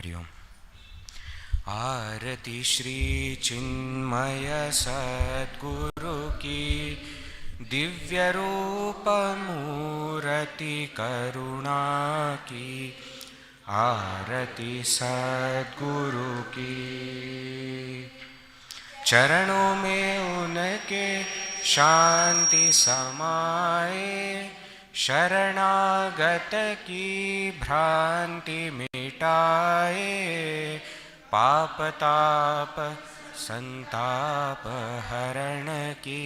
हरि ओम। आरती श्री चिन्मय सद्गुरु की, दिव्य रूप मूर्ति करुणा की। आरती सद्गुरु की, चरणों में उनके शांति समाए। शरणागत की भ्रांति मिटाए। पाप ताप संताप हरण की।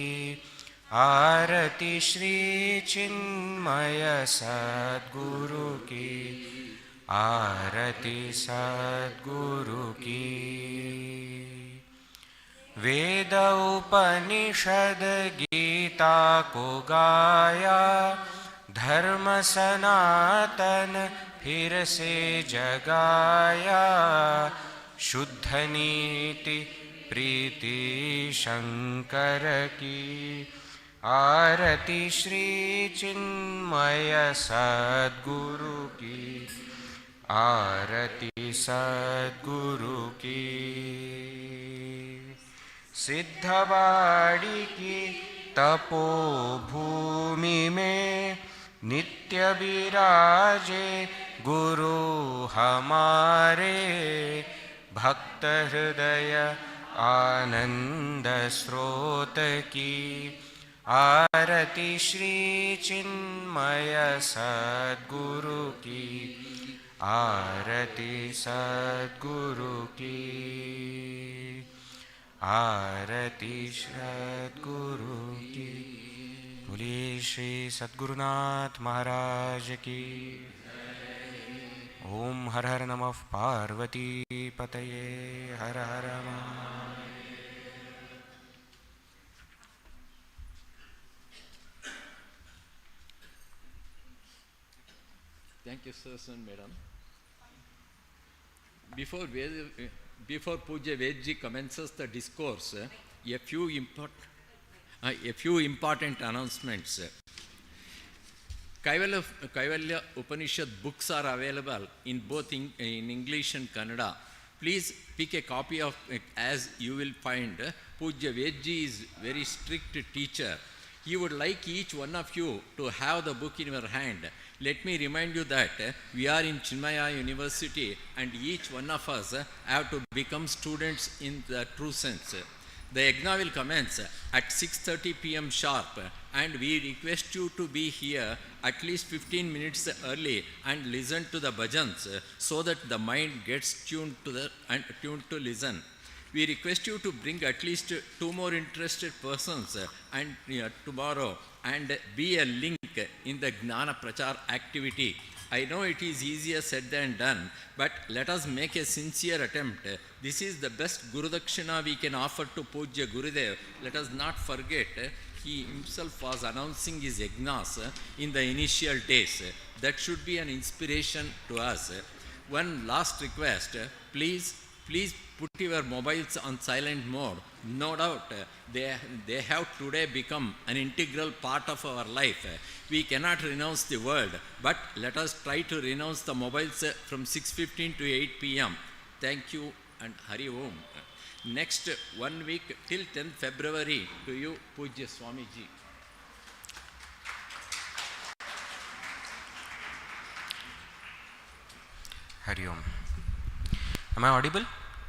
आरती श्री चिन्मय सद्गुरु की। आरती सद्गुरु की। वेद उपनिषद गीता को गाया, धर्म सनातन फिर से जगाया। शुद्ध नीति प्रीति शंकर की। आरती श्री चिन्मय सद्गुरु की। आरती सद्गुरु की। सिद्धवाड़ी की तपोभूमि में नित्य विराजे गुरु हमारे। भक्त हृदय आनंद स्रोत की। आरती श्री चिन्मय सद्गुरु की। आरती सद्गुरु की। आरती सद्गुरु की। बोलिए श्री सद्गुरुनाथ महाराज की। ओम हर हर नमः पार्वती पतये हर हर Mahadev. Thank you, sirs and madam. Before Pujya Vedji commences the discourse, a few important announcements. Kaivalya Upanishad books are available in both in English and Kannada. Please pick a copy of it, as you will find Pujya Vedji is very strict teacher. He would like each one of you to have the book in your hand. Let me remind you that we are in Chinmaya University and each one of us have to become students in the true sense. The Yajna will commence at 6:30 p.m. sharp, and we request you to be here at least 15 minutes early and listen to the bhajans so that the mind gets tuned to listen. We request you to bring at least 2 more interested persons tomorrow and be a link in the Jnana Prachar activity. I know it is easier said than done, but let us make a sincere attempt. This is the best Guru Dakshina we can offer to Pujya Gurudev. Let us not forget, he himself was announcing his yajnas in the initial days. That should be an inspiration to us. One last request, please put your mobiles on silent mode. No doubt, they have today become an integral part of our life. We cannot renounce the world, but let us try to renounce the mobiles from 6:15 to 8 p.m. Thank you and Hari Om. Next 1 week till 10th February to you, Pujya Swamiji. Hari Om. Am I audible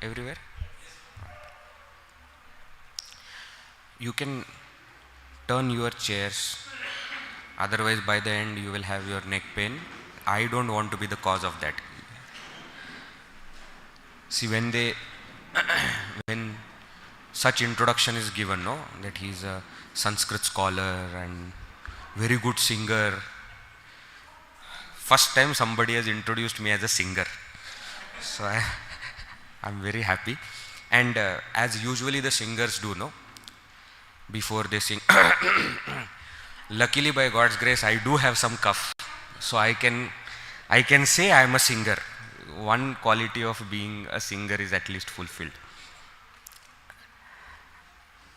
everywhere? You can turn your chairs, otherwise by the end you will have your neck pain. I don't want to be the cause of that. See, when such introduction is given, no, that he is a Sanskrit scholar and very good singer. First time somebody has introduced me as a singer, so I'm very happy. And as usually the singers do, no, before they sing, luckily by God's grace I do have some cough, so I can say I am a singer. One quality of being a singer is at least fulfilled.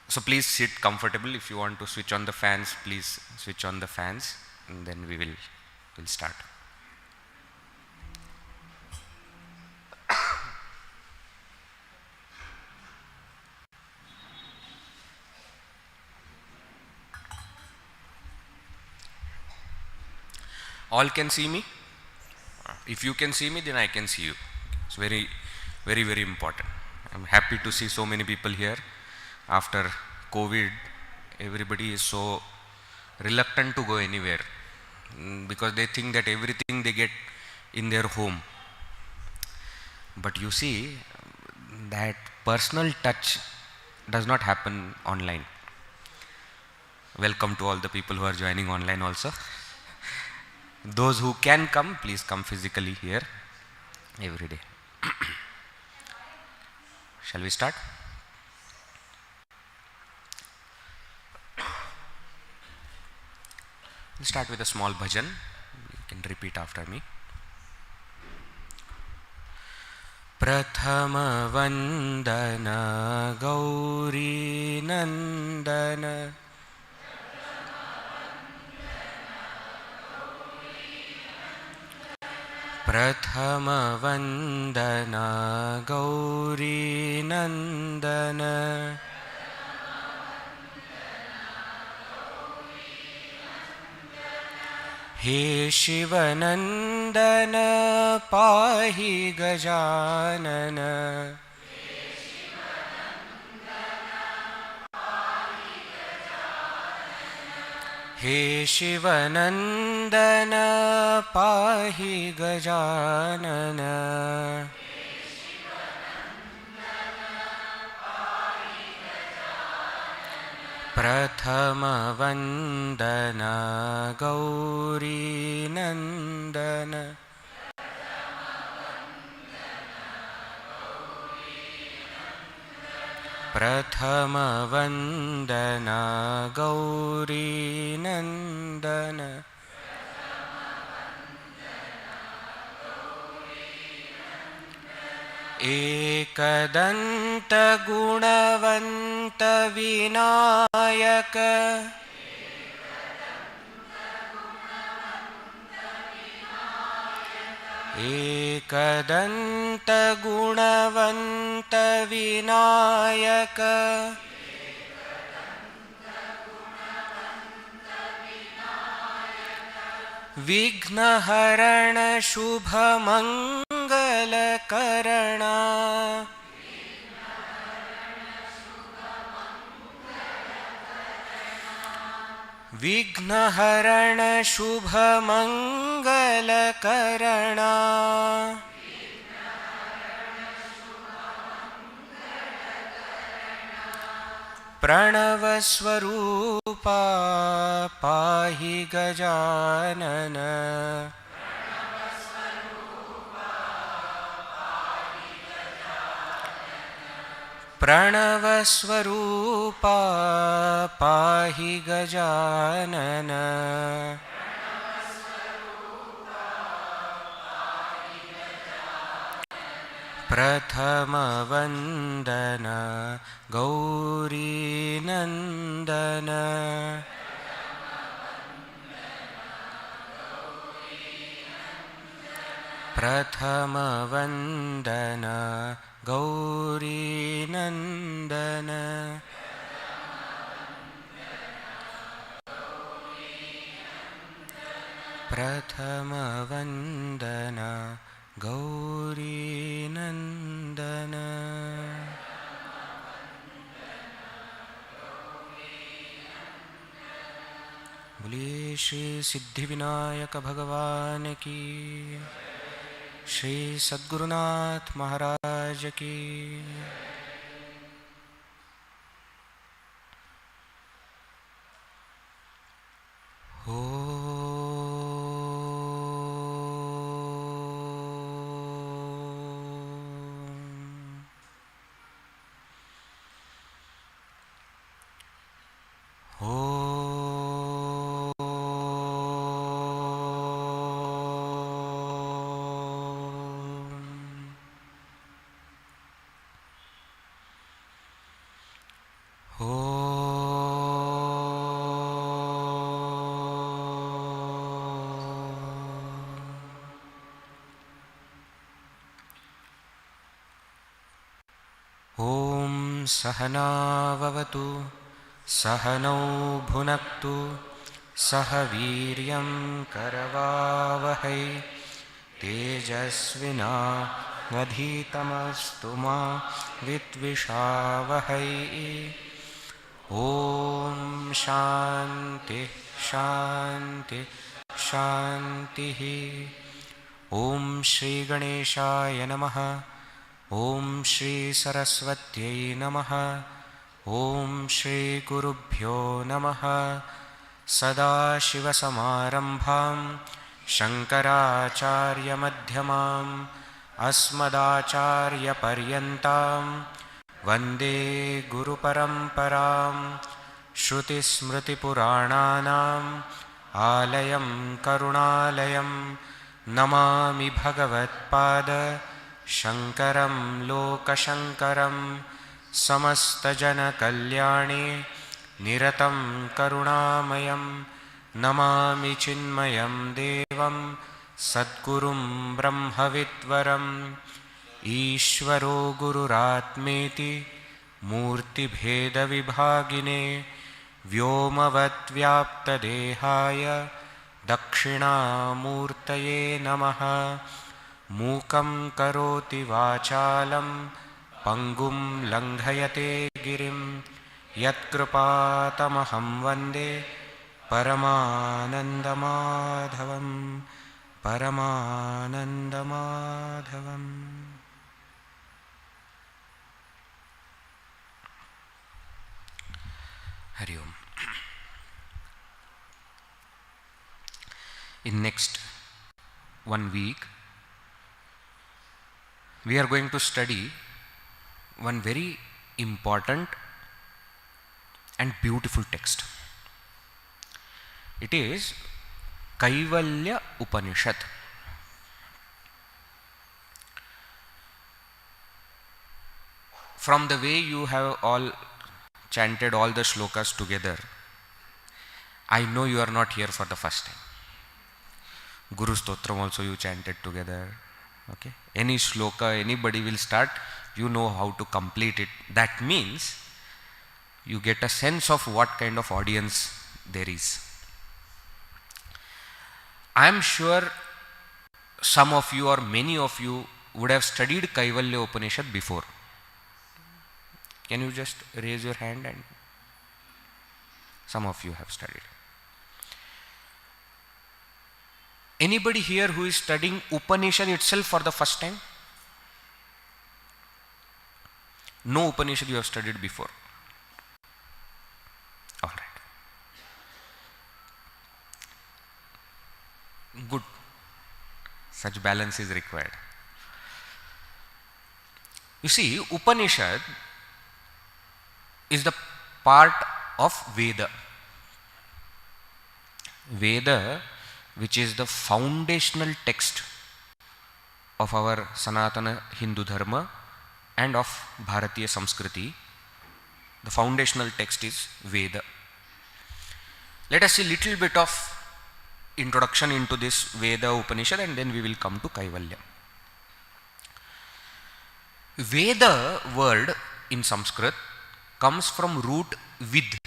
So please sit comfortable. If you want to switch on the fans, please switch on the fans, and then we'll start. All can see me? If you can see me, then I can see you. It's very, very, very important. I'm happy to see so many people here. After COVID, everybody is so reluctant to go anywhere because they think that everything they get in their home. But you see that personal touch does not happen online. Welcome to all the people who are joining online also. Those who can come, please come physically here every day. Shall we start? We'll start with a small bhajan. You can repeat after me. प्रथम वंदन गौरी नंदन प्रथम वंदन गौरी नंदन हे शिवनंदन पाहि गजानन हे शिवनंदन पाहि गजानन प्रथम वंदन गौरी नंदन प्रथम वंदन गौरी नंदन एकदंत गुणवंत विनायक एकदंत गुणवंत विनायक विघ्नहरण शुभ मंगल करणा विघ्नहरण शुभ मंगल करणा प्रणव स्वरूपा पाहि गजानन प्रणव स्वरूपा पाहि गजानन प्रथम वंदन गौरी नंदन प्रथम वंदन गौरी नंदन प्रथम वंदन गौरी नंदन बोलिए श्री सिद्धिविनायक भगवान की, श्री सद्गुरुनाथ महाराज की। सहना भवतु सहनौ भुनक्तु सह वीर्यं करवावहै तेजस्विनावधीतमस्तु मा विद्विषावहै। ॐ शान्ति शान्ति शान्तिः। ॐ श्री गणेशाय नमः। ॐ श्री सरस्वत्यै नमः। ॐ श्री गुरुभ्यो नमः। सदाशिवसमारम्भां शङ्कराचार्यमध्यमाम् अस्मदाचार्यपर्यन्तां वन्दे गुरुपरम्परां। श्रुतिस्मृतिपुराणानाम् आलयं करुणालयं नमामि भगवत्पाद शङ्करं लोकशङ्करं। समस्तजनकल्याणे निरतं करुणामयं नमामि चिन्मयं देवं सद्गुरुं ब्रह्मविद्वरम्। ईश्वरो गुरुरात्मेति मूर्तिभेदविभागिने व्योमवद्व्याप्तदेहाय दक्षिणामूर्तये नमः। मूकं करोति वाचालं पङ्गुं लङ्घयते गिरिं यत्कृपातमहं वन्दे परमानन्दमाधवं परमानन्दमाधवम्। Hari Om. In next 1 week, we are going to study one very important and beautiful text. It is Kaivalya Upanishad. From the way you have all chanted all the shlokas together, I know you are not here for the first time. Guru Stotram also you chanted together. Okay? Any shloka anybody will start, you know how to complete it. That means you get a sense of what kind of audience there is. I am sure some of you or many of you would have studied Kaivalya Upanishad before. Can you just raise your hand? And some of you have studied. Anybody here who is studying Upanishad itself for the first time? No Upanishad you have studied before. All right. Good. Such balance is required. You see, Upanishad is the part of Veda. Veda, which is the foundational text of our Sanatana Hindu Dharma and of Bharatiya Samskriti. The foundational text is Veda. Let us see little bit of introduction into this Veda Upanishad and then we will come to Kaivalya. Veda word in Sanskrit comes from root vid.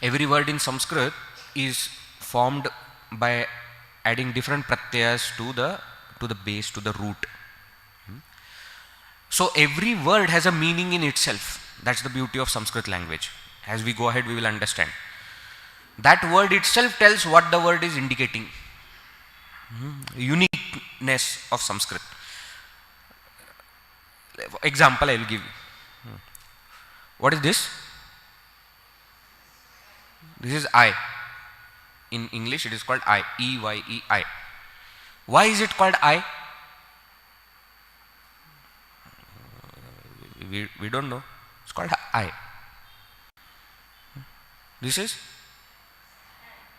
Every word in Sanskrit is formed by adding different pratyayas to the base, to the root. So every word has a meaning in itself. That's the beauty of Sanskrit language. As we go ahead, we will understand. That word itself tells what the word is indicating. Uniqueness of Sanskrit. Example I will give you. What is this? This is I. In English it is called I. E-Y-E-I. Why is it called I? We don't know. It's called I. This is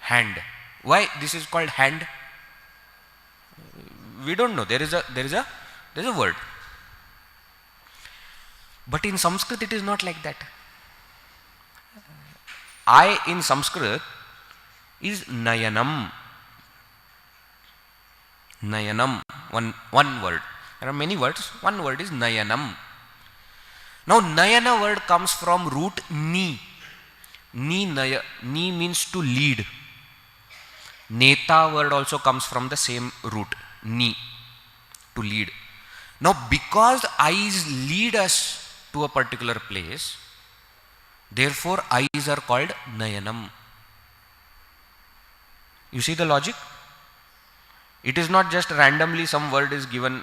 hand. Why this is called hand? We don't know. There is a word. But in Sanskrit it is not like that. I in Sanskrit is Nayanam. Nayanam. One word. There are many words. One word is Nayanam. Now Nayana word comes from root ni. Ni naya. Ni means to lead. Neta word also comes from the same root. Ni, to lead. Now because eyes lead us to a particular place, therefore eyes are called nayanam. You see the logic? It is not just randomly some word is given,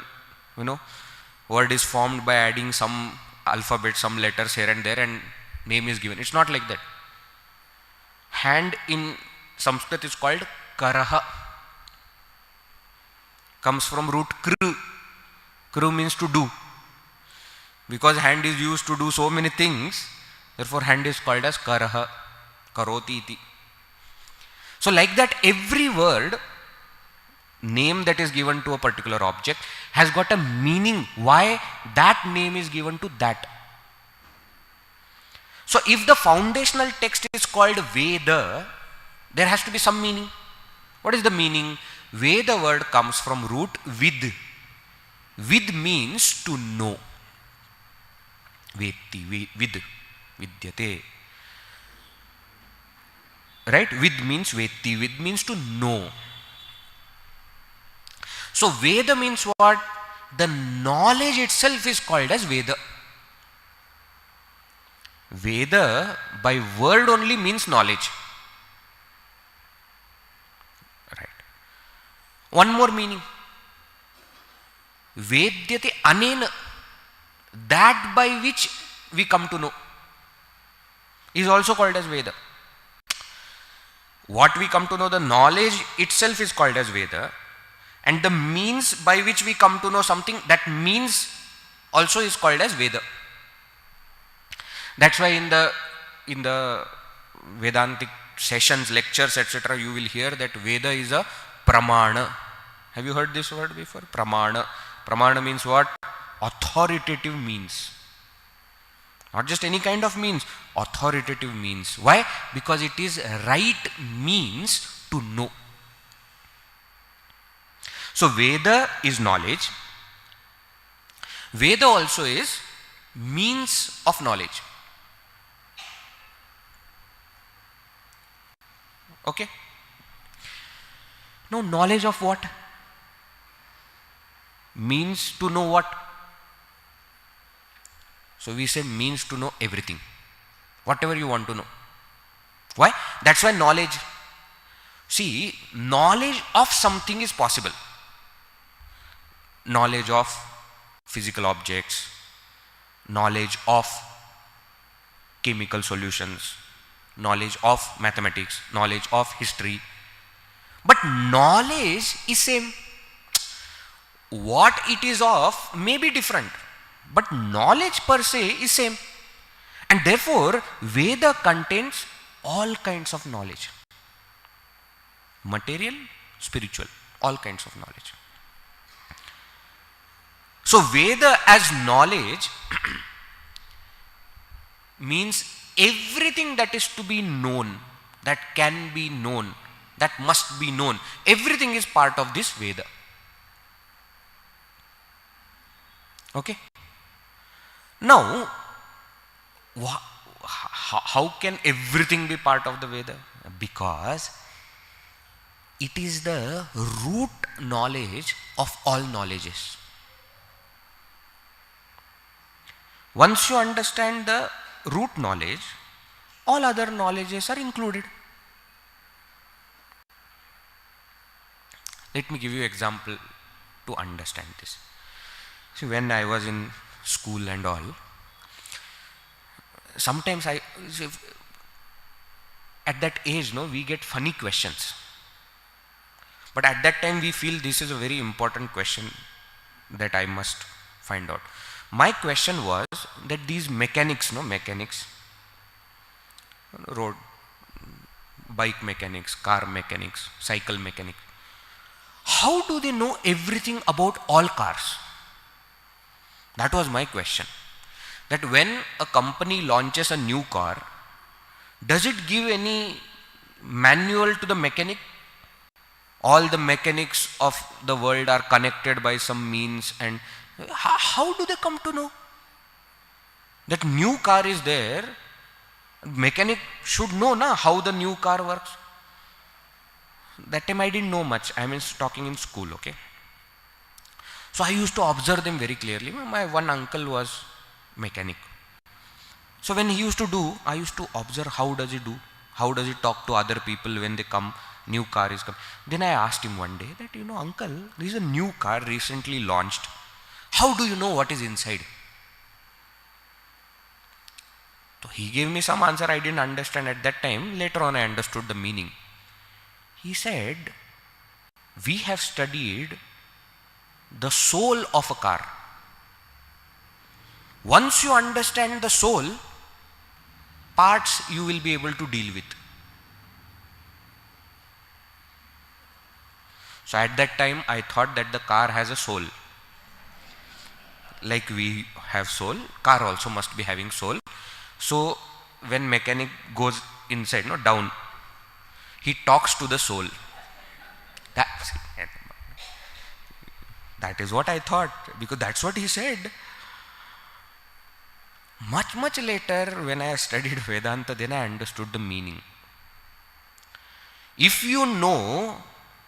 word is formed by adding some alphabet, some letters here and there, and name is given. It's not like that. Hand in Sanskrit is called karaha. Comes from root kru. Kru means to do. Because hand is used to do so many things, therefore hand is called as karaha, karoti iti. So like that, every word, name that is given to a particular object has got a meaning why that name is given to that. So if the foundational text is called Veda, there has to be some meaning. What is the meaning? Veda word comes from root vid. Vid means to know. Vetti, vid, vidyate. Right? Vid means vetti. Vid means to know. So Veda means what? The knowledge itself is called as Veda. Veda by word only means knowledge. Right. One more meaning. Vedyate anena, that by which we come to know, is also called as Veda. What we come to know, the knowledge itself is called as Veda, and the means by which we come to know something, that means also is called as Veda. That's why in the Vedantic sessions, lectures, etc., you will hear that Veda is a pramana. Have you heard this word before? Pramana. Pramana means what? Authoritative means. Not just any kind of means, authoritative means. Why? Because it is right means to know. So Veda is knowledge. Veda also is means of knowledge. Okay? Now knowledge of what? Means to know what? So we say means to know everything. Whatever you want to know. Why? That's why knowledge. See, knowledge of something is possible. Knowledge of physical objects, knowledge of chemical solutions, knowledge of mathematics, knowledge of history. But knowledge is same. What it is of may be different, but knowledge per se is same. And therefore, Veda contains all kinds of knowledge. Material, spiritual, all kinds of knowledge. So Veda as knowledge means everything that is to be known, that can be known, that must be known, everything is part of this Veda. Okay? Now, how can everything be part of the Veda? Because it is the root knowledge of all knowledges. Once you understand the root knowledge, all other knowledges are included. Let me give you an example to understand this. See, when I was in school and all, sometimes at that age, we get funny questions. But at that time we feel this is a very important question that I must find out. My question was that these mechanics, road, bike mechanics, car mechanics, cycle mechanics, how do they know everything about all cars? That was my question. That when a company launches a new car, does it give any manual to the mechanic? All the mechanics of the world are connected by some means, and how do they come to know that new car is there? Mechanic should know na how the new car works. That time I didn't know much. I mean, talking in school, okay. So I used to observe them very clearly. My one uncle was mechanic. So when he used to do, I used to observe how does he do, how does he talk to other people when they come, new car is coming. Then I asked him one day that, uncle, there is a new car recently launched. How do you know what is inside? So he gave me some answer I didn't understand at that time. Later on I understood the meaning. He said, we have studied the soul of a car. Once you understand the soul, parts you will be able to deal with. So at that time I thought that the car has a soul. Like we have soul, car also must be having soul. So when mechanic goes inside, down, he talks to the soul. That is what I thought, because that's what he said. Much later, when I studied Vedanta, then I understood the meaning. If you know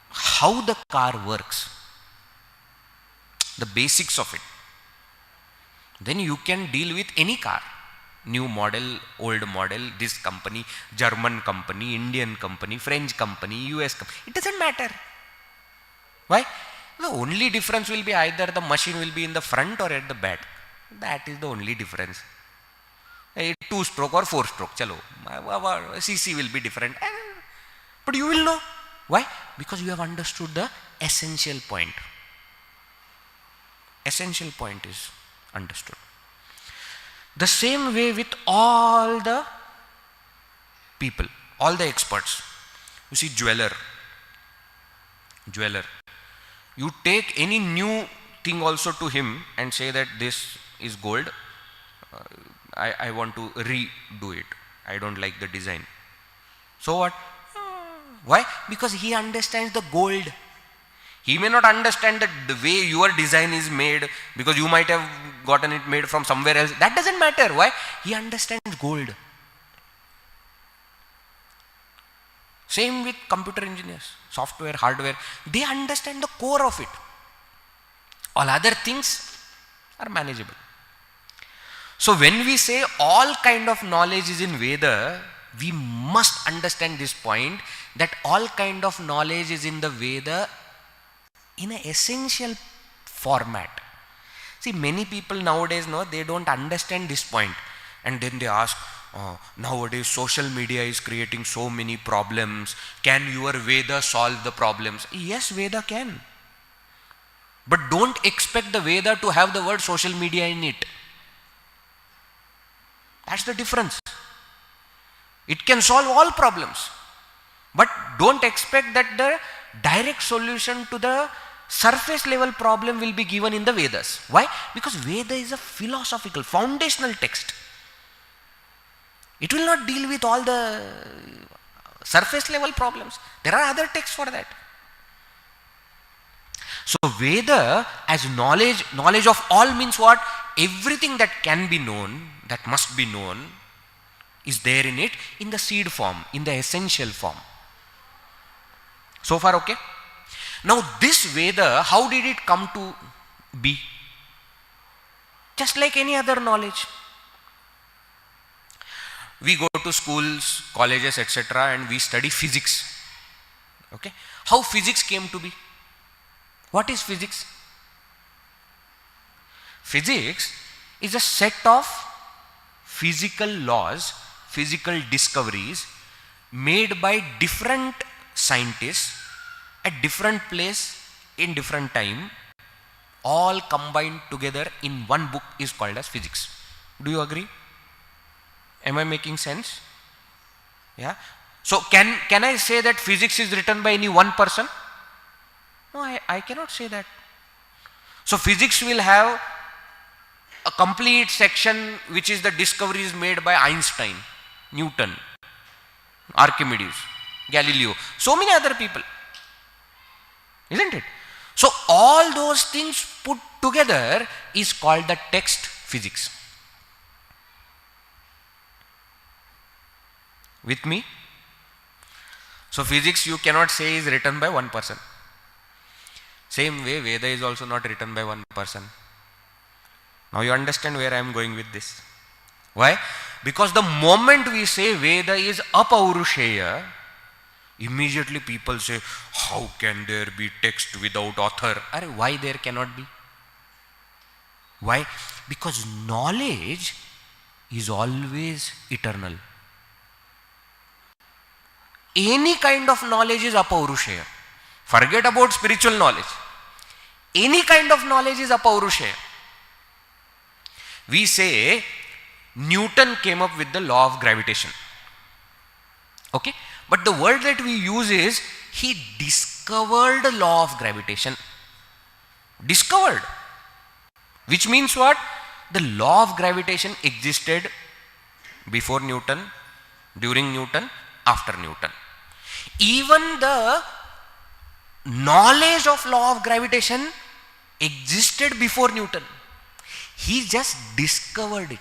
how the car works, the basics of it, then you can deal with any car. New model, old model, this company, German company, Indian company, French company, US company. It doesn't matter. Why? The only difference will be either the machine will be in the front or at the back. That is the only difference. 2-stroke or 4-stroke, chalo. CC will be different. But you will know. Why? Because you have understood the essential point. Essential point is understood. The same way with all the people, all the experts. You see, jeweler. You take any new thing also to him and say that this is gold. I want to redo it. I don't like the design. So what? Why? Because he understands the gold. He may not understand that the way your design is made, because you might have gotten it made from somewhere else. That doesn't matter. Why? He understands gold. Same with computer engineers, software, hardware. They understand the core of it. All other things are manageable. So when we say all kind of knowledge is in Veda, we must understand this point, that all kind of knowledge is in the Veda in an essential format. See, many people nowadays, they don't understand this point, and then they ask, nowadays social media is creating so many problems. Can your Veda solve the problems? Yes, Veda can. But don't expect the Veda to have the word social media in it. That's the difference. It can solve all problems. But don't expect that the direct solution to the surface level problem will be given in the Vedas. Why? Because Veda is a philosophical, foundational text. It will not deal with all the surface level problems. There are other texts for that. So Veda as knowledge of all means what? Everything that can be known, that must be known, is there in it, in the seed form, in the essential form. So far okay? Now this Veda, how did it come to be? Just like any other knowledge. We go to schools, colleges, etc., and we study physics. Okay? How physics came to be? What is physics? Physics is a set of physical laws, physical discoveries made by different scientists at different place in different time, all combined together in one book is called as physics. Do you agree? Am I making sense? Yeah. So can I say that physics is written by any one person? No, I cannot say that. So physics will have a complete section which is the discoveries made by Einstein, Newton, Archimedes, Galileo, so many other people. Isn't it? So all those things put together is called the text physics. With me? So physics you cannot say is written by one person. Same way Veda is also not written by one person. Now you understand where I am going with this. Why? Because the moment we say Veda is apaurushaya, immediately people say, how can there be text without author? Why there cannot be? Why? Because knowledge is always eternal. Any kind of knowledge is apaurushaya. Forget about spiritual knowledge. Any kind of knowledge is apaurushaya. We say Newton came up with the law of gravitation. Okay? But the word that we use is he discovered the law of gravitation. Discovered. Which means what? The law of gravitation existed before Newton, during Newton, after Newton. Even the knowledge of law of gravitation existed before Newton. He just discovered it.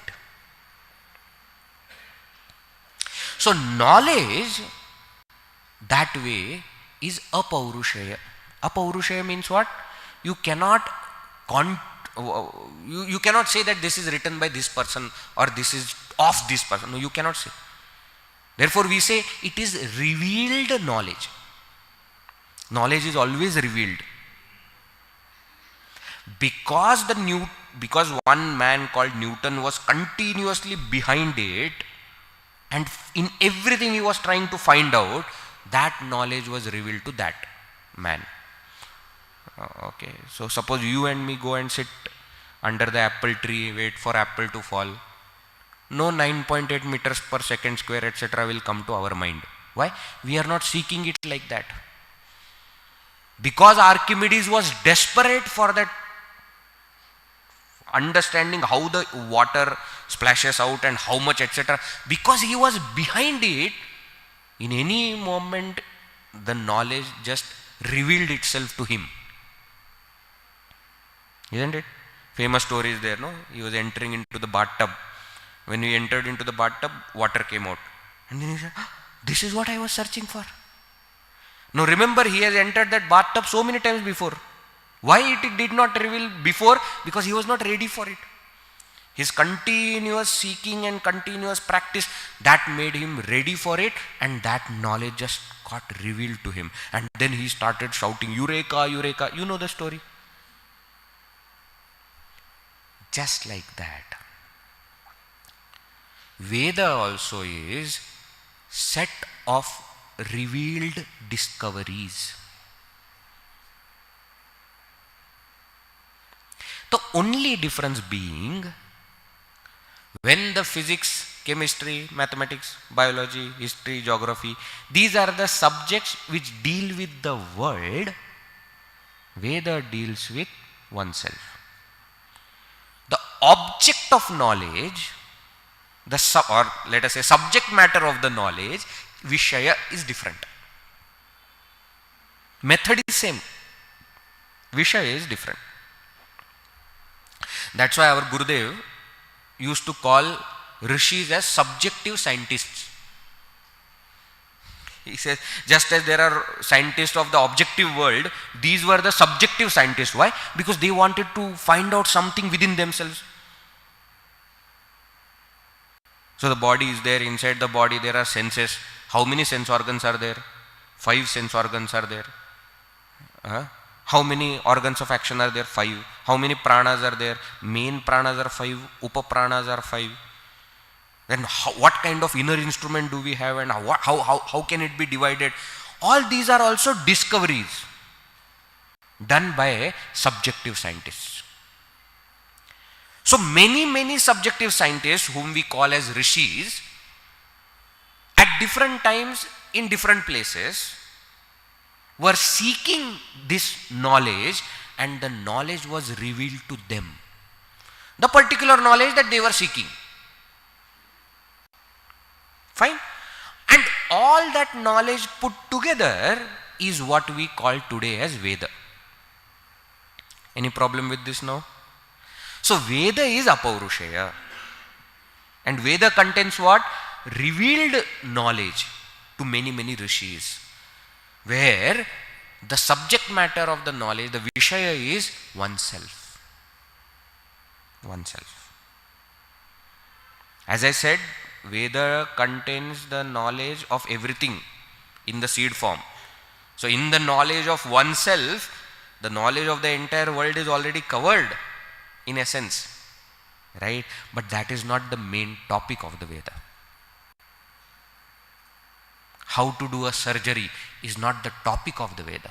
So knowledge that way is apaurushaya. Apaurushaya means what? You cannot you cannot say that this is written by this person or this is of this person. No, you cannot say. Therefore we say it is revealed knowledge. Knowledge is always revealed. Because one man called Newton was continuously behind it, and in everything he was trying to find out, that knowledge was revealed to that man. Okay, so suppose you and me go and sit under the apple tree, wait for apple to fall. No 9.8 meters per second square, etc. will come to our mind. Why? We are not seeking it like that. Because Archimedes was desperate for that understanding how the water splashes out and how much, etc. Because he was behind it, in any moment the knowledge just revealed itself to him. Isn't it? Famous story is there, no? He was entering into the bathtub. When he entered into the bathtub, water came out. And then he said, this is what I was searching for. Now remember, he has entered that bathtub so many times before. Why it did not reveal before? Because he was not ready for it. His continuous seeking and continuous practice, that made him ready for it, and that knowledge just got revealed to him. And then he started shouting, Eureka, Eureka. You know the story. Just like that, Veda also is set of revealed discoveries. The only difference being, when the physics, chemistry, mathematics, biology, history, geography, these are the subjects which deal with the world, Veda deals with oneself. The object of knowledge, or let us say subject matter of the knowledge, Vishaya, is different. Method is same. Vishaya is different. That's why our Gurudev used to call Rishis as subjective scientists. He says, just as there are scientists of the objective world, these were the subjective scientists. Why? Because they wanted to find out something within themselves. So the body is there, inside the body there are senses. How many sense organs are there? 5 sense organs are there. How many organs of action are there? 5. How many pranas are there? Main pranas are 5, upapranas are 5. Then what kind of inner instrument do we have, and how can it be divided? All these are also discoveries done by subjective scientists. So many subjective scientists, whom we call as rishis, at different times in different places were seeking this knowledge, and the knowledge was revealed to them. The particular knowledge that they were seeking. Fine. And all that knowledge put together is what we call today as Veda. Any problem with this now? So Veda is apaurushaya. And Veda contains what? revealed knowledge to many, many rishis, where the subject matter of the knowledge, the Vishaya is oneself. Oneself. As I said, Veda contains the knowledge of everything in the seed form. So in the knowledge of oneself, the knowledge of the entire world is already covered in essence, right? But that is not the main topic of the Veda. How to do a surgery is not the topic of the Veda.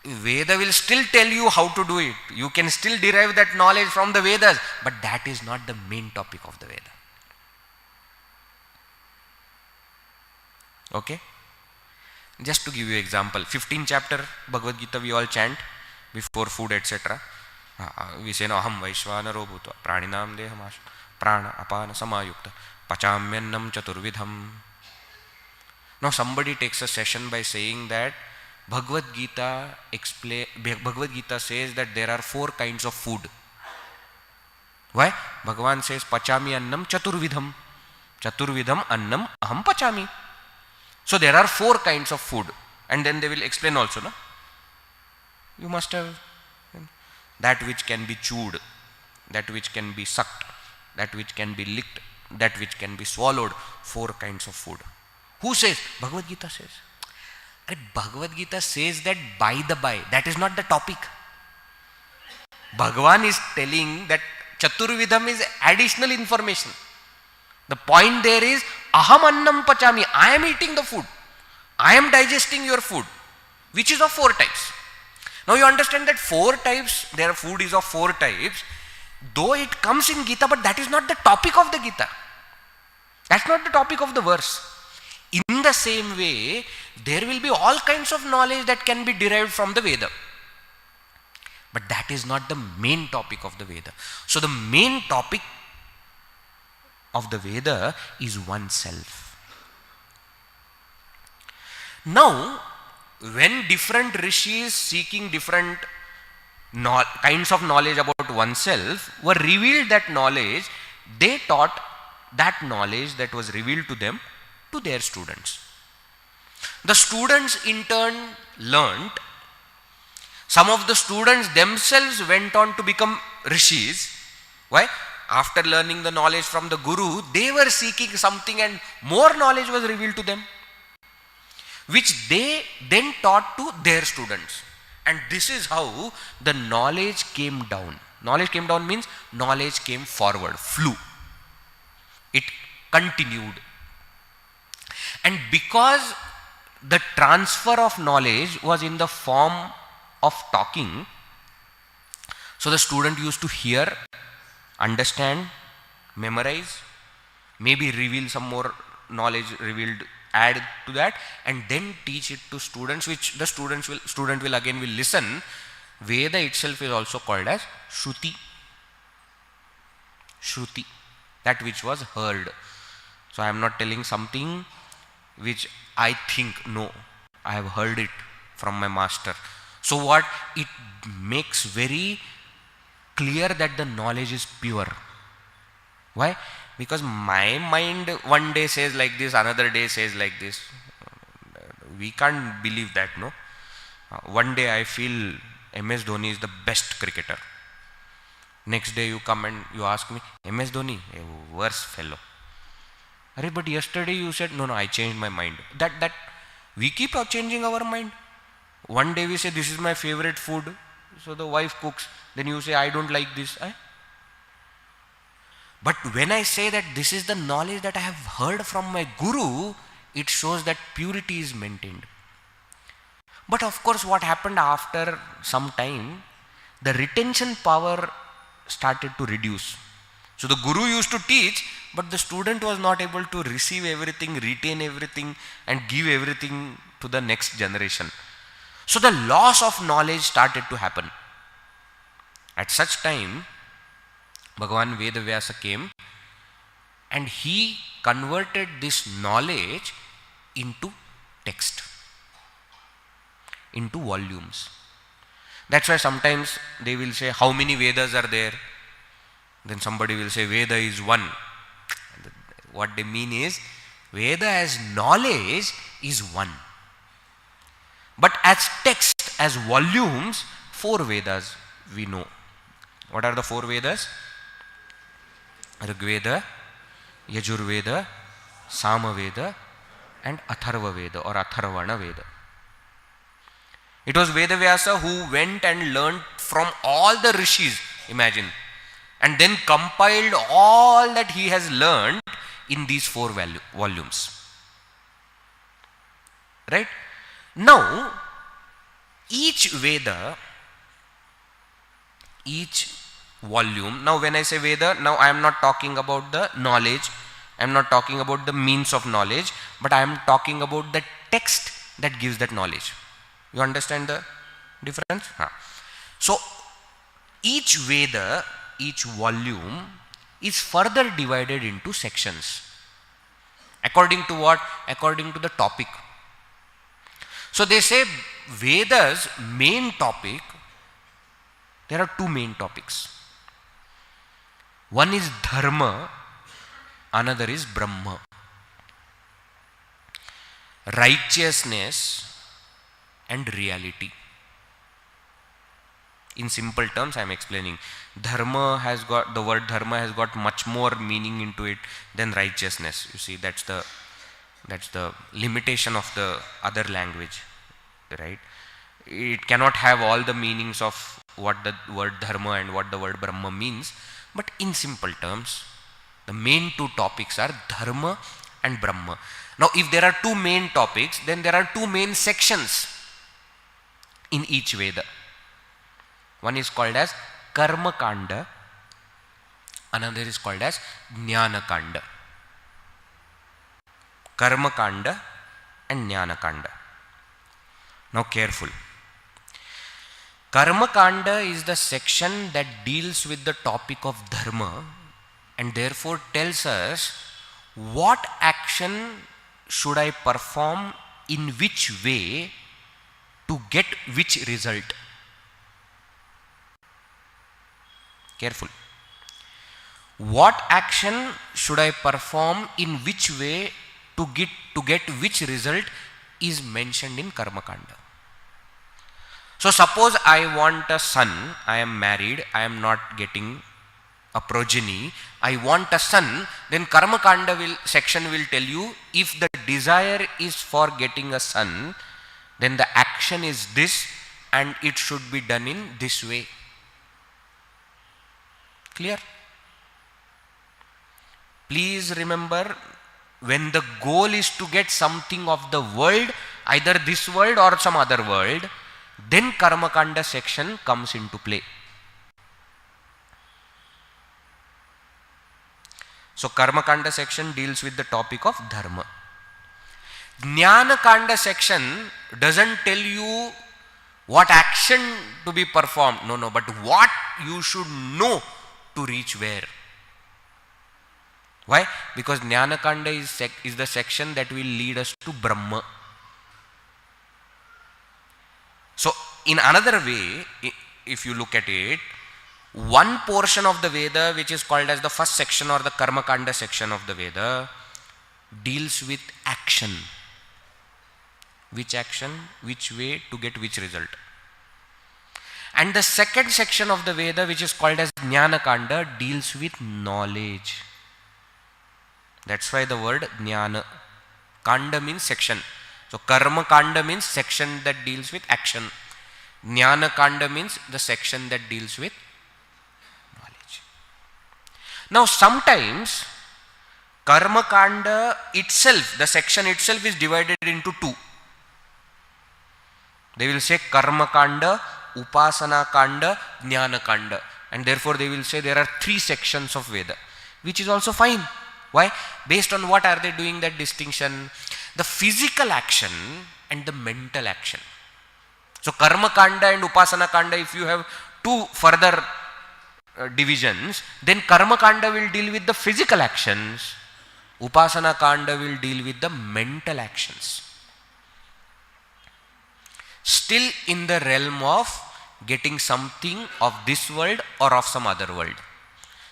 Veda will still tell you how to do it. You can still derive that knowledge from the Vedas, but that is not the main topic of the Veda. Okay? Just to give you example, 15th chapter Bhagavad Gita we all chant before food, etc. We say, no, aham vaishvanaro bhutva praninam dehamash prana apana samayukta pachamyannam chaturvidham. Now somebody takes a session by saying that Bhagavad Gita says that there are 4 kinds of food. Why? Bhagavan says pachami annam chaturvidham. Chaturvidham annam aham pachami. So there are 4 kinds of food, and then they will explain also, no? You must have that which can be chewed, that which can be sucked, that which can be licked, that which can be swallowed. 4 kinds of food. Who says? Bhagavad Gita says. Bhagavad Gita says that by the by. That is not the topic. Bhagavan is telling that Chaturvidham is additional information. The point there is, aham annam pachami. I am eating the food. I am digesting your food, which is of 4 types. Now you understand that 4 types, their food is of 4 types, though it comes in Gita, but that is not the topic of the Gita. That's not the topic of the verse. In the same way, there will be all kinds of knowledge that can be derived from the Veda. But that is not the main topic of the Veda. So the main topic of the Veda is oneself. Now, when different rishis seeking different kinds of knowledge about oneself were revealed that knowledge, they taught that knowledge that was revealed to them to their students. The students in turn learnt. Some of the students themselves went on to become rishis. Why? After learning the knowledge from the Guru, they were seeking something and more knowledge was revealed to them, which they then taught to their students. And this is how the knowledge came down. Knowledge came down means knowledge came forward, flew. It continued. And because the transfer of knowledge was in the form of talking, so the student used to hear, understand, memorize, maybe reveal some more knowledge revealed, add to that, and then teach it to students, which the student will again listen. Veda itself is also called as Shruti. Shruti, that which was heard. So I am not telling something which I think, no, I have heard it from my master. So what? It makes very clear that the knowledge is pure. Why? Because my mind one day says like this, another day says like this. We can't believe that, no? One day I feel MS Dhoni is the best cricketer. Next day you come and you ask me, MS Dhoni, a worse fellow. But yesterday you said, no, I changed my mind. That we keep changing our mind. One day we say, this is my favorite food. So the wife cooks. Then you say, I don't like this. But when I say that this is the knowledge that I have heard from my Guru, it shows that purity is maintained. But of course, what happened after some time, the retention power started to reduce. So the Guru used to teach, but the student was not able to receive everything, retain everything, and give everything to the next generation. So the loss of knowledge started to happen. At such time, Bhagavan Vedavyasa came and he converted this knowledge into text, into volumes. That's why sometimes they will say, how many Vedas are there? Then somebody will say, Veda is one. What they mean is, Veda as knowledge is one. But as text, as volumes, 4 Vedas we know. What are the 4 Vedas? Rigveda, Yajurveda, Samaveda and Atharva Veda or Atharvana Veda. It was Vedavyasa who went and learned from all the rishis, imagine, and then compiled all that he has learned in these 4 volumes. Right? Now, each Veda, each volume, now when I say Veda, now I am not talking about the knowledge, I am not talking about the means of knowledge, but I am talking about the text that gives that knowledge. You understand the difference? So, each Veda, each volume is further divided into sections. According to what? According to the topic. So, they say Veda's main topic, there are 2 main topics. One is Dharma, another is Brahma. Righteousness and reality. In simple terms I am explaining. Dharma has got, the word dharma has got much more meaning into it than righteousness. You see, that's the limitation of the other language, right? It cannot have all the meanings of what the word dharma and what the word Brahma means, but in simple terms, the main 2 topics are Dharma and Brahma. Now, if there are 2 main topics, then there are 2 main sections in each Veda. One is called as Karma Kanda, another is called as Jnana Kanda. Karma Kanda and Jnana Kanda. Now, careful. Karma Kanda is the section that deals with the topic of Dharma and therefore tells us what action should I perform in which way to get which result. Careful. What action should I perform in which way to get which result is mentioned in Karma Kanda. So suppose I want a son, I am married, I am not getting a progeny, I want a son, then Karma Kanda section will tell you, if the desire is for getting a son, then the action is this and it should be done in this way. Clear? Please remember, when the goal is to get something of the world, either this world or some other world, then Karma Kanda section comes into play. So Karma Kanda section deals with the topic of Dharma. Jnana Kanda section doesn't tell you what action to be performed, no, but what you should know to reach where. Why? Because Jnana Kanda is the section that will lead us to Brahma. So in another way, if you look at it, one portion of the Veda, which is called as the first section or the Karma Kanda section of the Veda, deals with action. Which action, which way to get which result. And the second section of the Veda, which is called as Jnana Kanda, deals with knowledge. That's why the word Jnana. Kanda means section. So Karma Kanda means section that deals with action. Jnana Kanda means the section that deals with knowledge. Now sometimes Karma Kanda itself, the section itself is divided into 2. They will say Karma Kanda, Upasana Kanda, Jnana Kanda, and therefore they will say there are 3 sections of Veda, which is also fine. Why? Based on what are they doing that distinction? The physical action and the mental action. So Karma Kanda and Upasana Kanda, if you have 2 further divisions, then Karma Kanda will deal with the physical actions, Upasana Kanda will deal with the mental actions. Still in the realm of getting something of this world or of some other world.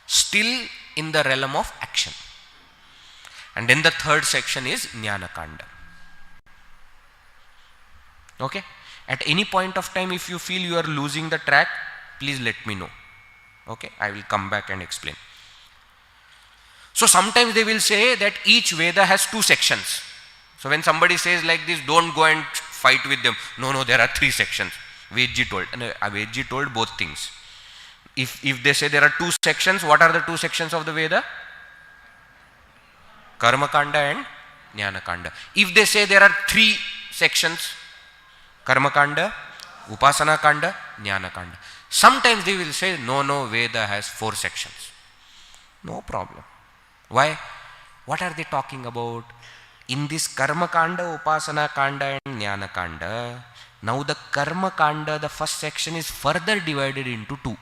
Still in the realm of action. And then the third section is Jnana Kanda. Okay? At any point of time, if you feel you are losing the track, please let me know. Okay? I will come back and explain. So sometimes they will say that each Veda has 2 sections. So when somebody says like this, don't go and fight with them. No, there are 3 sections. Vedji told. And Vedji told both things. If they say there are 2 sections, what are the 2 sections of the Veda? Karma Kanda and Jnana Kanda. If they say there are 3 sections, Karma Kanda, Upasana Kanda, Jnana Kanda. Sometimes they will say, no, Veda has 4 sections. No problem. Why? What are they talking about? In this Karma Kanda, Upasana Kanda and Jnana Kanda, now the Karma Kanda, the first section is further divided into 2.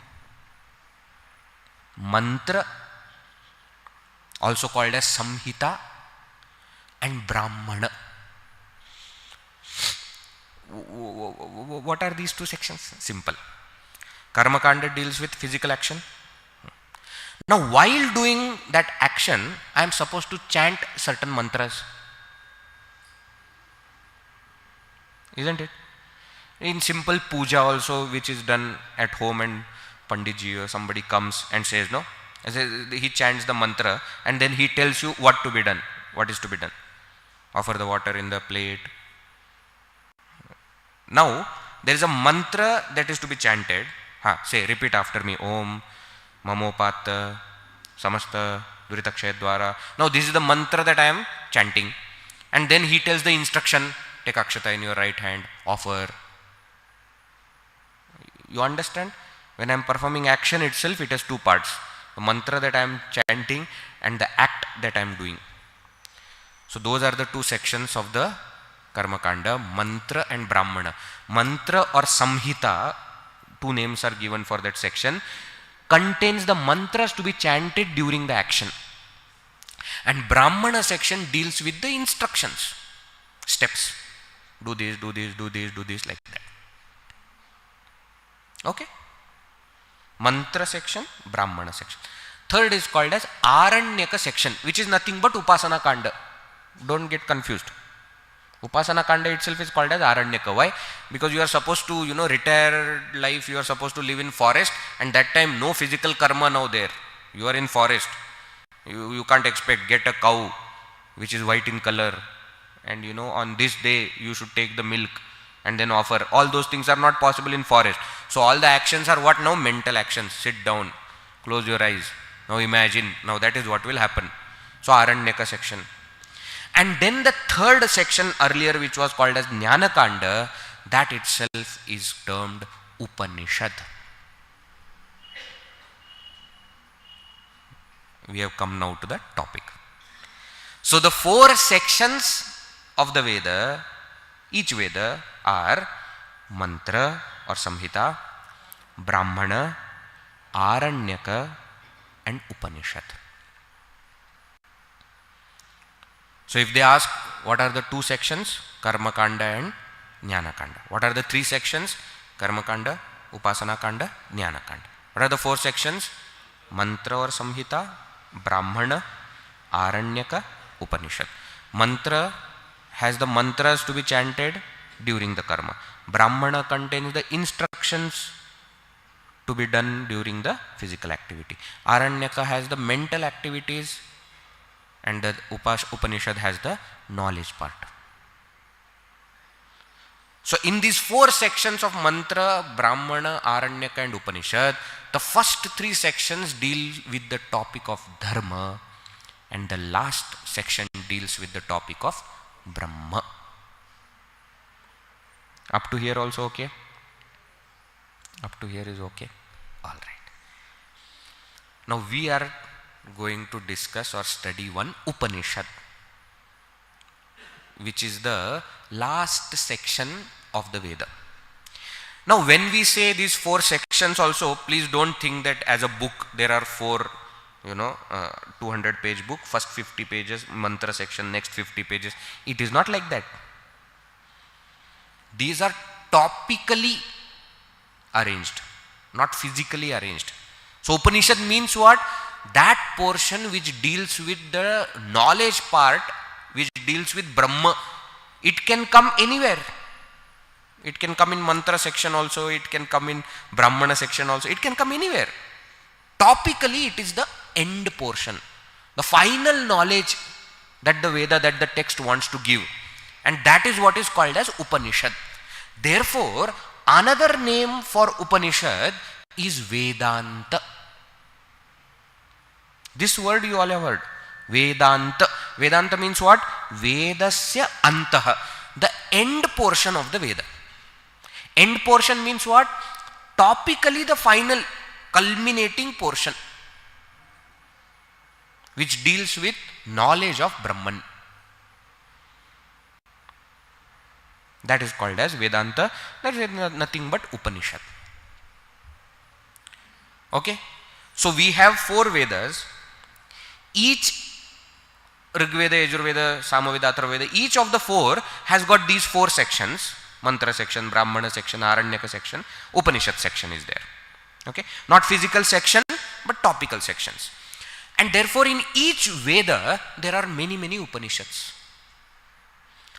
Mantra, also called as Samhita, and Brahmana. What are these 2 sections? Simple. Karma Kanda deals with physical action. Now while doing that action, I am supposed to chant certain mantras. Isn't it? In simple puja also, which is done at home, and Panditji or somebody comes and says, no, he chants the mantra and then he tells you what to be done, what is to be done. Offer the water in the plate. Now there is a mantra that is to be chanted. Say, repeat after me. Om Mamopata Samasta Duritakshaya Dwara. Now this is the mantra that I am chanting. And then he tells the instruction, take akshata in your right hand, offer. You understand? When I am performing action itself, it has 2 parts. The mantra that I am chanting and the act that I am doing. So those are the 2 sections of the Karma Kanda, Mantra and Brahmana. Mantra or Samhita, 2 names are given for that section, contains the mantras to be chanted during the action. And Brahmana section deals with the instructions, steps. Do this, do this, do this, do this, like that. Okay? Mantra section, Brahmana section. Third is called as Aranyaka section, which is nothing but Upasana Kanda. Don't get confused. Upasana Kanda itself is called as Aranyaka. Why? Because you are supposed to, retire life, you are supposed to live in forest, and that time no physical karma now there. You are in forest. You can't expect, get a cow which is white in color, and on this day you should take the milk and then offer. All those things are not possible in forest. So all the actions are what now? Mental actions. Sit down, close your eyes, now imagine. Now that is what will happen. So Aranyaka section. And then the third section earlier, which was called as Jnana Kanda, that itself is termed Upanishad. We have come now to the topic. So the 4 sections of the Veda, each Veda, are Mantra or Samhita, Brahmana, Aranyaka and Upanishad. So if they ask, what are the 2 sections? Karma Kanda and Jnana Kanda. What are the 3 sections? Karma Kanda, Upasana Kanda, Jnana Kanda. What are the 4 sections? Mantra or Samhita, Brahmana, Aranyaka, Upanishad. Mantra has the mantras to be chanted during the karma. Brahmana contains the instructions to be done during the physical activity. Aranyaka has the mental activities, and the Upanishad has the knowledge part. So in these 4 sections of Mantra, Brahmana, Aranyaka and Upanishad, the first 3 sections deal with the topic of Dharma, and the last section deals with the topic of Brahma. Up to here also okay? Up to here is okay? Alright. Now we are going to discuss or study one Upanishad, which is the last section of the Veda. Now when we say these 4 sections also, please don't think that as a book there are 4 200 page book, first 50 pages mantra section, next 50 pages. It is not like that. These are topically arranged, not physically arranged. So Upanishad means what? that portion which deals with the knowledge part, which deals with Brahma, it can come anywhere. It can come in mantra section also, it can come in Brahmana section also, it can come anywhere. Topically, it is the end portion, the final knowledge that the Veda, that the text wants to give. And that is what is called as Upanishad. Therefore, another name for Upanishad is Vedanta. This word you all have heard. Vedanta. Vedanta means what? Vedasya antaha. The end portion of the Veda. End portion means what? Topically the final culminating portion, which deals with knowledge of Brahman. That is called as Vedanta. That is nothing but Upanishad. Okay. So we have 4 Vedas. Each Rigveda, Yajurveda, Samaveda, Atharvaveda, each of the 4 has got these 4 sections. Mantra section, Brahmana section, Aranyaka section, Upanishad section is there. Okay. Not physical section, but topical sections. And therefore in each Veda, there are many, many Upanishads.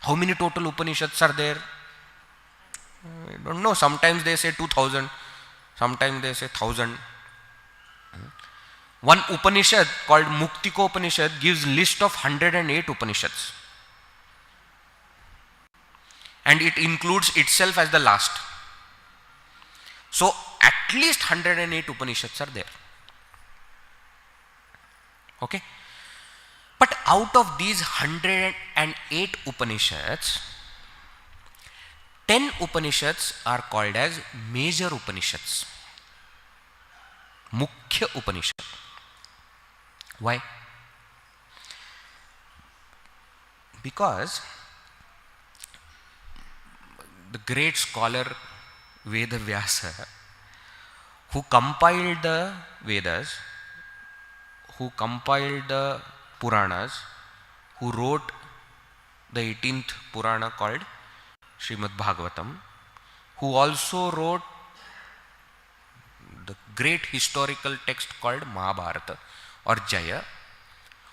How many total Upanishads are there? I don't know. Sometimes they say 2000, sometimes they say 1000. One Upanishad called Muktiko Upanishad gives list of 108 Upanishads. And it includes itself as the last. So at least 108 Upanishads are there. Okay. But out of these 108 Upanishads, 10 Upanishads are called as major Upanishads. Mukhya Upanishad. Why? Because the great scholar Veda Vyasa, who compiled the Vedas, who compiled the Puranas, who wrote the 18th Purana called Srimad Bhagavatam, who also wrote the great historical text called Mahabharata or Jaya,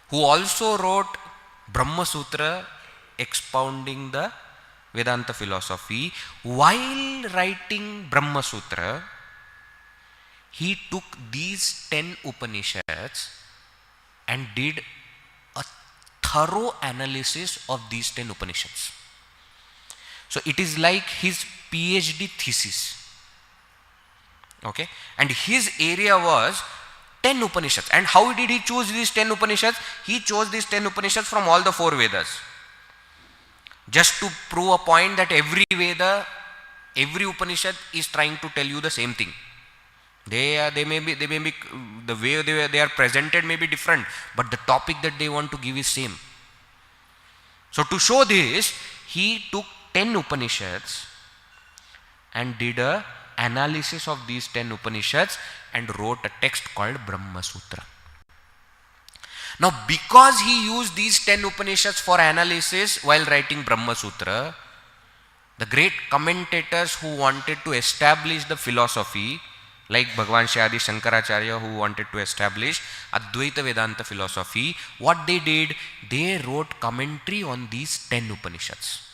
who also wrote Brahma Sutra expounding the Vedanta philosophy. While writing Brahma Sutra, he took these 10 Upanishads and did a thorough analysis of these 10 Upanishads. So it is like his PhD thesis. Okay, and his area was 10 Upanishads. And how did he choose these 10 Upanishads? He chose these 10 Upanishads from all the 4 Vedas. Just to prove a point that every Veda, every Upanishad is trying to tell you the same thing. They may be the way they are presented may be different, but the topic that they want to give is same. So to show this, he took 10 Upanishads and did a analysis of these 10 Upanishads and wrote a text called Brahma Sutra. Now, because he used these 10 Upanishads for analysis while writing Brahma Sutra, the great commentators who wanted to establish the philosophy, like Bhagavan Sri Shankaracharya, who wanted to establish Advaita Vedanta philosophy, what they did, they wrote commentary on these 10 Upanishads.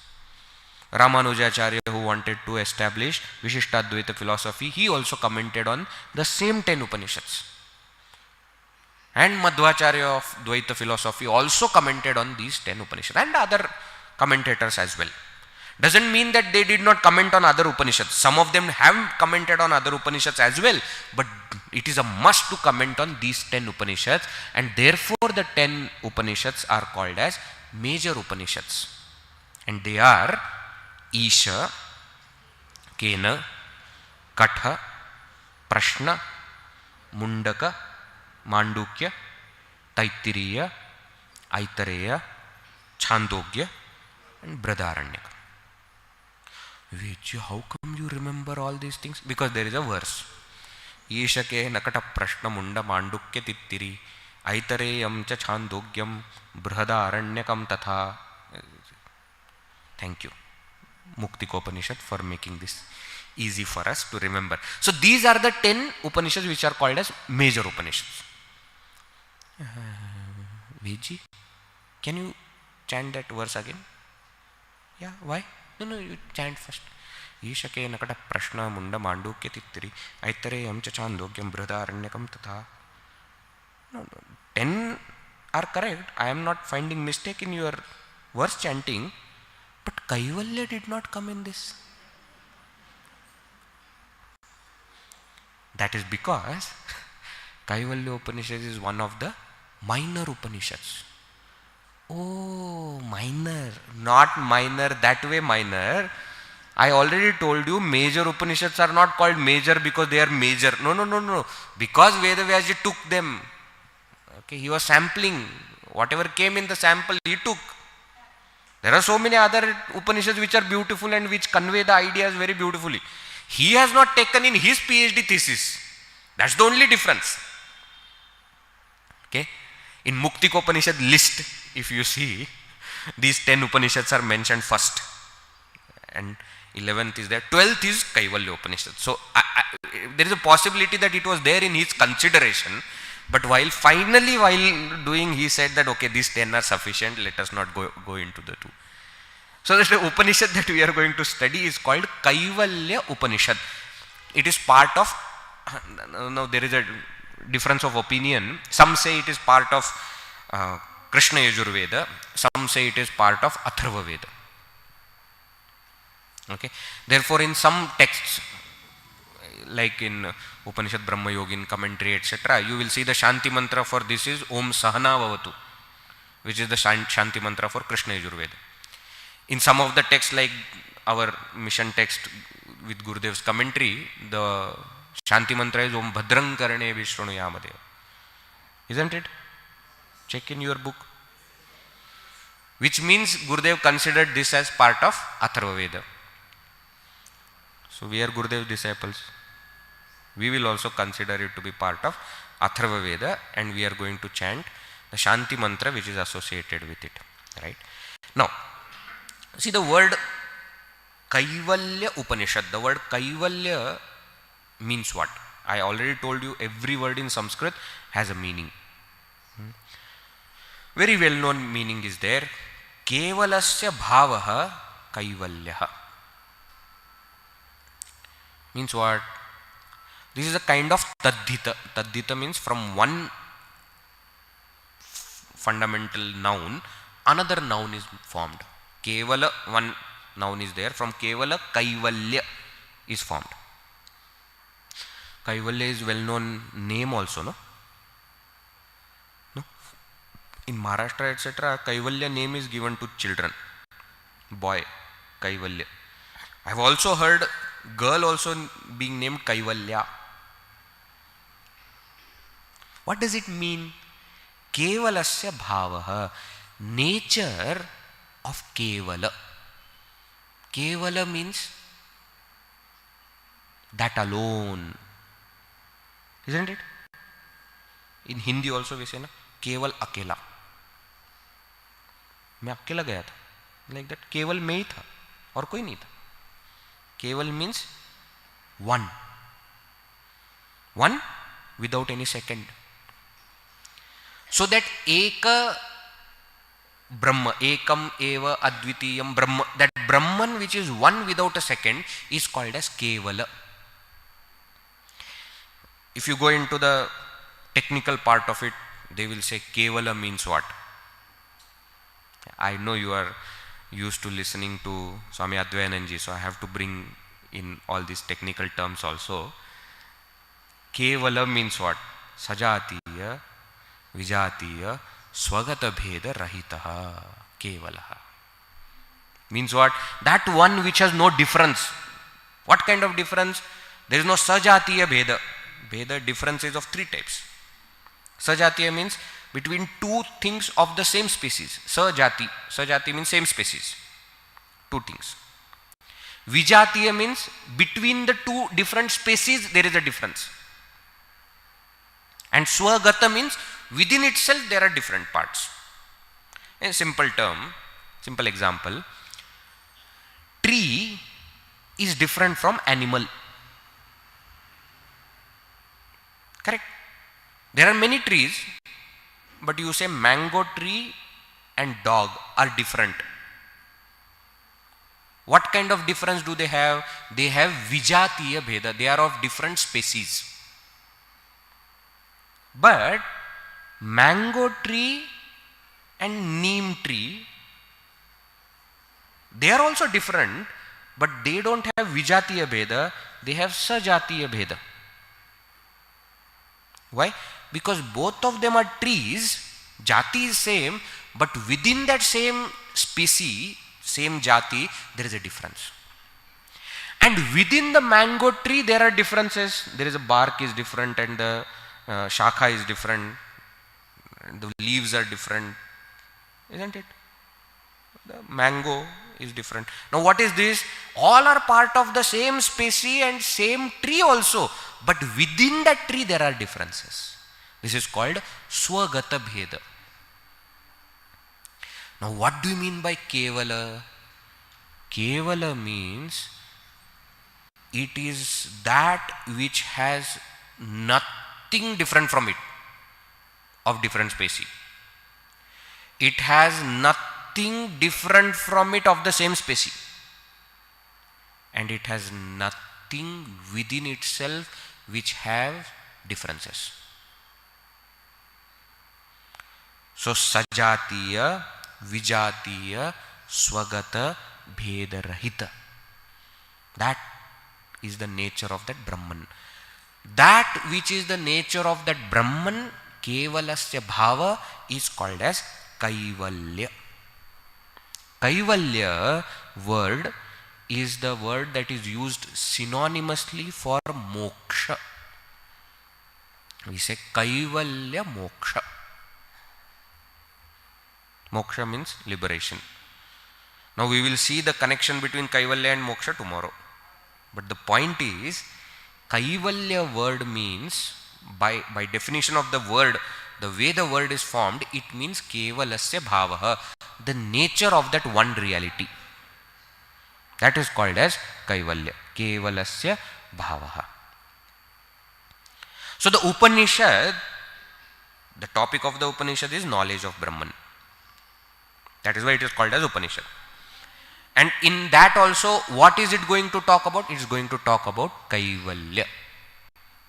Ramanujacharya, who wanted to establish Vishishtadvaita philosophy, he also commented on the same 10 Upanishads. And Madhvacharya of Dvaita philosophy also commented on these 10 Upanishads, and other commentators as well. Doesn't mean that they did not comment on other Upanishads. Some of them have commented on other Upanishads as well, but it is a must to comment on these 10 Upanishads, and therefore the 10 Upanishads are called as major Upanishads. And they are Isha, Kena, Katha, Prashna, Mundaka, Mandukya, Taittiriya, Aitareya, Chandogya, and Brihadaranyaka. Vijay, how come you remember all these things? Because there is a verse. Isha Kena Katha Prashna Munda Mandukya Tittiri, Aitareyam cha Chandogyam, Brihadaranyakam tatha. Thank you, Muktiko Upanishad, for making this easy for us to remember. So these are the 10 Upanishads which are called as major Upanishads. Viji, can you chant that verse again? Yeah, why? No, you chant first. Ishake nakata prashna munda mandukya tittiri aitareyam cha chandokyam brhadaranyakam tatha. No, 10 are correct. I am not finding mistake in your verse chanting, but Kaivalya did not come in this. That is because Kaivalya Upanishad is one of the minor Upanishads. Oh, minor, not minor that way minor. I already told you major Upanishads are not called major because they are major. No. Because Vedavyasji took them. Okay, he was sampling. Whatever came in the sample, he took. There are so many other Upanishads which are beautiful and which convey the ideas very beautifully. He has not taken in his PhD thesis. That's the only difference. Okay. In Muktika Upanishad list, if you see, these 10 Upanishads are mentioned first. And 11th is there. 12th is Kaivalya Upanishad. So, there is a possibility that it was there in his consideration. But while doing, he said that, okay, these 10 are sufficient, let us not go into the 2. So, the Upanishad that we are going to study is called Kaivalya Upanishad. It is part of, now there is a difference of opinion. Some say it is part of Krishna Yajurveda, some say it is part of Atharva Veda. Okay. Therefore, in some texts, like in Upanishad Brahma Yogin commentary, etc., you will see the Shanti mantra for this is Om Sahana Vavatu, which is the Shanti mantra for Krishna Yajurveda. In some of the texts, like our mission text with Gurudev's commentary, the Shanti mantra is Om Bhadrang Karane Vishrunuyamadev. Isn't it? Check in your book. Which means Gurudev considered this as part of Atharva Veda. So we are Gurudev's disciples. We will also consider it to be part of Atharva Veda, and we are going to chant the Shanti mantra which is associated with it. Right? Now, see the word Kaivalya Upanishad. The word Kaivalya means what? I already told you every word in Sanskrit has a meaning. Very well known meaning is there. Kevalasya bhavaha Kaivalyaha. Means what? This is a kind of taddhita. Taddhita means from one fundamental noun, another noun is formed. Kevala, one noun is there. From Kevala, Kaivalya is formed. Kaivalya is well known name also, no? No? In Maharashtra, etc., Kaivalya name is given to children. Boy, Kaivalya. I have also heard girl also being named Kaivalya. What does it mean? Kevalasya bhavaha. Nature of Kevala. Kevala means that alone. Isn't it? In Hindi also we say na, Keval Akela. मैं अकेला गया था. Like that. केवल मैं ही था और कोई नहीं था. Keval means one. One without any second. So that Eka Brahma, Ekam Eva Advitiyam Brahma, that Brahman which is one without a second is called as Kevala. If you go into the technical part of it, they will say Kevala means what? I know you are used to listening to Swami Advayananji, so I have to bring in all these technical terms also. Kevala means what? Sajatiya, Vijatiya, Swagata Bheda Rahitaha, Kevalaha. Means what? That one which has no difference. What kind of difference? There is no Sajatiya Bheda. Bheda difference is of 3 types. Sajatiya means between 2 things of the same species. Sajati. Sajati means same species. 2 things. Vijatiya means between the 2 different species there is a difference. And Swagata means within itself there are different parts. A simple term, simple example. Tree is different from animal. Correct? There are many trees, but you say mango tree and dog are different. What kind of difference do they have? They have vijatiya bheda. They are of different species. But mango tree and neem tree, they are also different, but they don't have vijatiya bheda, they have sajatiya bheda. Why? Because both of them are trees, jati is same, but within that same species, same jati, there is a difference. And within the mango tree there are differences. There is a bark is different, and the shakha is different, the leaves are different, isn't it? The mango is different. Now what is this? All are part of the same species and same tree also, but within that tree there are differences. This is called swagata bheda. Now what do you mean by kevala? Kevala means it is that which has nothing different from it, of different species. It has nothing different from it of the same species, and it has nothing within itself which have differences. So sajatiya, vijatiya, swagata, bhedarahita. That is the nature of that Brahman. That which is the nature of that Brahman, kevalasya bhava, is called as Kaivalya. Kaivalya word is the word that is used synonymously for moksha. We say Kaivalya moksha. Moksha means liberation. Now we will see the connection between Kaivalya and moksha tomorrow. But the point is, Kaivalya word means, by definition of the word, the way the word is formed, it means kevalasya bhavaha, the nature of that one reality. That is called as Kaivalya, kevalasya bhavaha. So the Upanishad, the topic of the Upanishad is knowledge of Brahman. That is why it is called as Upanishad. And in that also, what is it going to talk about? It is going to talk about Kaivalya.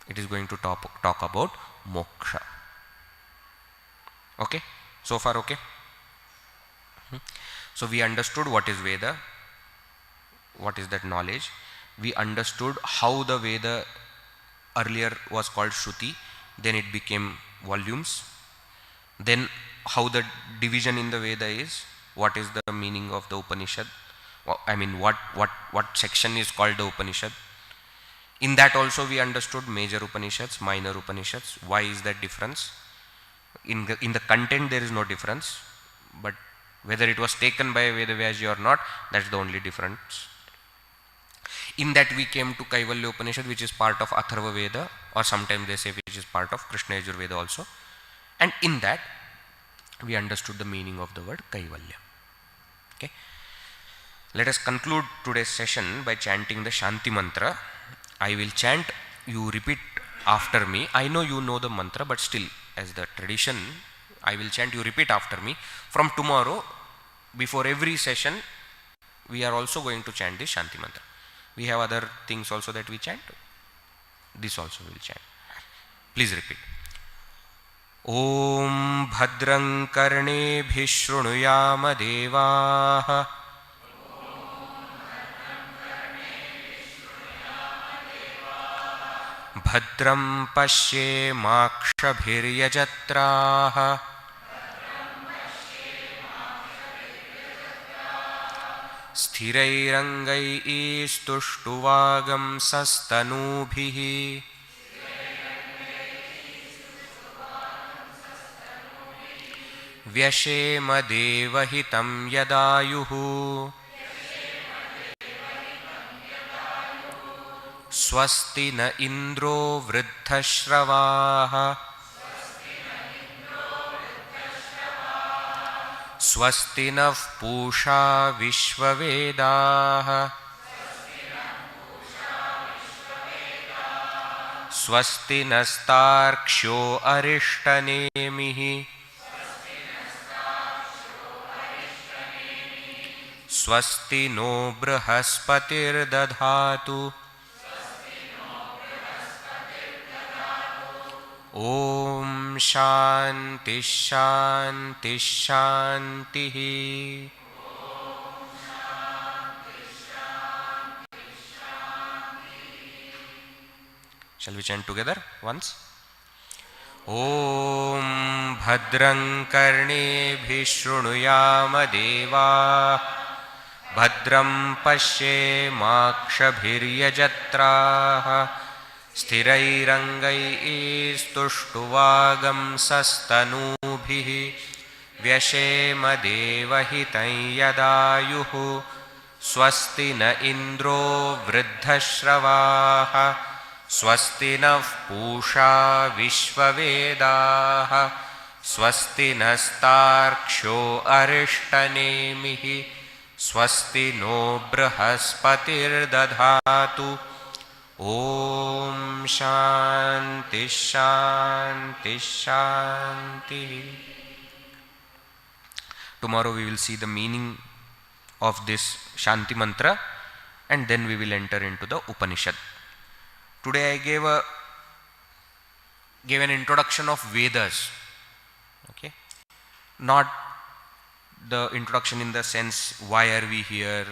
It is going to talk about moksha. Okay? So far okay? So we understood what is Veda, what is that knowledge. We understood how the Veda earlier was called Shruti, then it became volumes. Then how the division in the Veda is, what is the meaning of the Upanishad, I mean what section is called the Upanishad. In that also we understood major Upanishads, minor Upanishads. Why is that difference? In the content there is no difference, but whether it was taken by Vedavyasi or not, that's the only difference. In that we came to Kaivalya Upanishad, which is part of Atharva Veda, or sometimes they say which is part of Krishna Yajurveda also. And in that we understood the meaning of the word Kaivalya. Okay. Let us conclude today's session by chanting the Shanti mantra. I will chant, you repeat after me. I know you know the mantra, but still, as the tradition, I will chant, you repeat after me. From tomorrow, before every session, we are also going to chant this Shanti mantra. We have other things also that we chant. This also we will chant. Please repeat. Om Bhadrang Karnebhi Shrunuyama Devaha Bhadram Pashe Makshabhiryajatraha Sthirairangai Istuštuvagam Sastanubhihi Vyashema Devahitam Yadayuhu Swasti na Indro Vruddhashravaha Swasti na Pusha Vishvavedaha Swasti nastarksho Arishtanemihi स्वस्ति नो बृहस्पतिर्दधातु ॐ शान्ति शान्ति शान्तिः Shall we chant together once? ॐ भद्रं कर्णेभिः शृणुयाम देवाः भद्रं पश्येमाक्षभिर्यजत्राः स्थिरैरङ्गैस्तुष्टुवागंसस्तनूभिः व्यशेम देवहितं यदायुः स्वस्ति न इन्द्रो वृद्धश्रवाः स्वस्ति नः पूषा विश्ववेदाः स्वस्ति नस्तार्क्ष्यो अरिष्टनेमिः स्वस्ति नो बृहस्पतिर्दधातु ॐ शान्ति शान्ति शान्ति. Tomorrow we will see the meaning of this Shanti mantra and then we will enter into the Upanishad. Today I gave an introduction of Vedas, okay, not the introduction in the sense why are we here,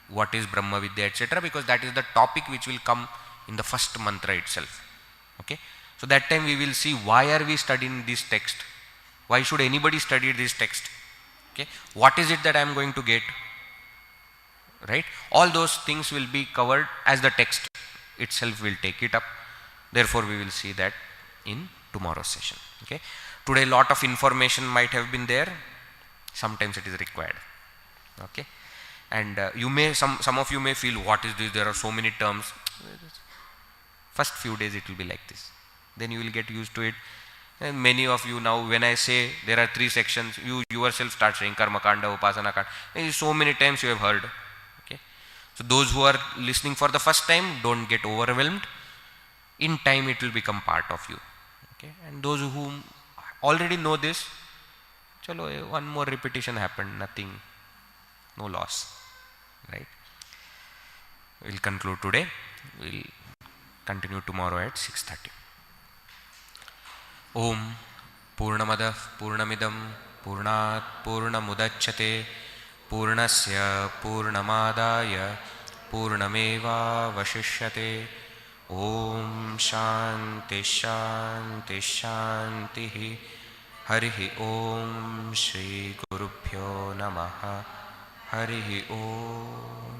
what is Brahma Vidya, etc., because that is the topic which will come in the first mantra itself, okay. So that time we will see why are we studying this text, why should anybody study this text, okay, what is it that I am going to get, right, all those things will be covered as the text itself will take it up. Therefore we will see that in tomorrow's session, okay. Today lot of information might have been there, sometimes it is required, okay, and you may some of you may feel what is this, there are so many terms. First few days it will be like this, then you will get used to it. And many of you now, when I say there are 3 sections, you yourself start saying karma kanda, upasana kanda, so many times you have heard. So those who are listening for the first time, don't get overwhelmed. In time it will become part of you. Okay? And those who already know this, chalo, one more repetition happened, nothing, no loss. Right? We will conclude today. We will continue tomorrow at 6:30. Om Purnamadah Purnamidam Purnat Purnamudachyate Purnasya Purnamadaya Purnameva Vashishyate. Om Shanti Shanti Shanti. Harihi Om Shri Gurubhyo Namaha. Harihi Om.